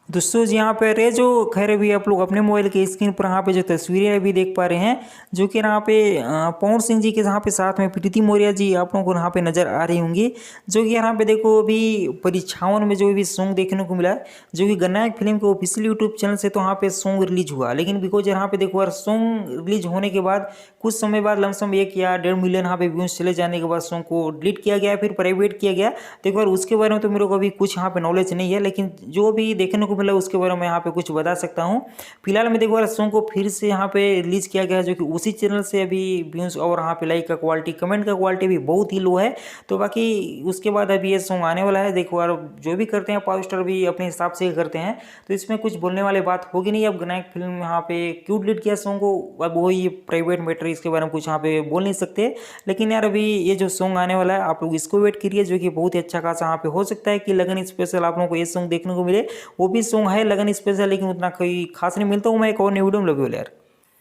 दोस्तों जी यहाँ पे रे जो खैर अभी आप लोग अपने मोबाइल के स्क्रीन पर यहाँ पे जो तस्वीरें अभी देख पा रहे हैं, जो कि यहाँ पे पवन सिंह जी के यहाँ पे साथ में प्रीति मौर्य जी आप लोगों को यहाँ पे नजर आ रही होंगी। जो कि यहाँ पे देखो अभी परीक्षाओं में जो भी सॉन्ग देखने को मिला है, जो कि गन्नायक फिल्म के ऑफिशियल यूट्यूब चैनल से तो यहाँ पे सॉन्ग रिलीज हुआ, लेकिन बिकॉज यहाँ पे देखो यार सॉन्ग रिलीज होने के बाद कुछ समय बाद लमसम 1 या 1.5 मिलियन यहाँ पे व्यूज चले जाने के बाद सॉन्ग को डिलीट किया गया, फिर प्राइवेट किया गया। देखो यार उसके बारे में तो मेरे को अभी कुछ यहाँ पे नॉलेज नहीं है, लेकिन जो भी देखने को मिला उसके बारे में यहाँ पे कुछ बता सकता हूँ। फिलहाल में देखो यार सॉन्ग को फिर से यहाँ पे रिलीज किया गया है, जो कि उसी चैनल से अभी व्यूज और यहाँ पे लाइक का क्वालिटी, कमेंट का क्वालिटी भी बहुत ही लो है। तो बाकी उसके बाद अभी ये सॉन्ग आने वाला है। देखो यार जो भी करते हैं पावर स्टार भी अपने हिसाब से करते हैं, तो इसमें कुछ बोलने वाली बात होगी नहीं। अब गनायक फिल्म यहाँ पे क्यों डिलीट किया सॉन्ग को, अब वही प्राइवेट मैटर, इसके बारे में कुछ यहाँ पे बोल नहीं सकते। लेकिन यार अभी ये जो सॉन्ग आने वाला है आप लोग इसको वेट करिए, जो कि बहुत ही अच्छा खासा यहाँ पे हो सकता है कि लगन स्पेशल आप लोगों को ये सॉन्ग देखने को मिले। वो भी सॉन्ग है लगन स्पेशल, लेकिन उतना कोई खास नहीं मिलता हूँ। मैं एक और न्यू वीडियो में लगे यार।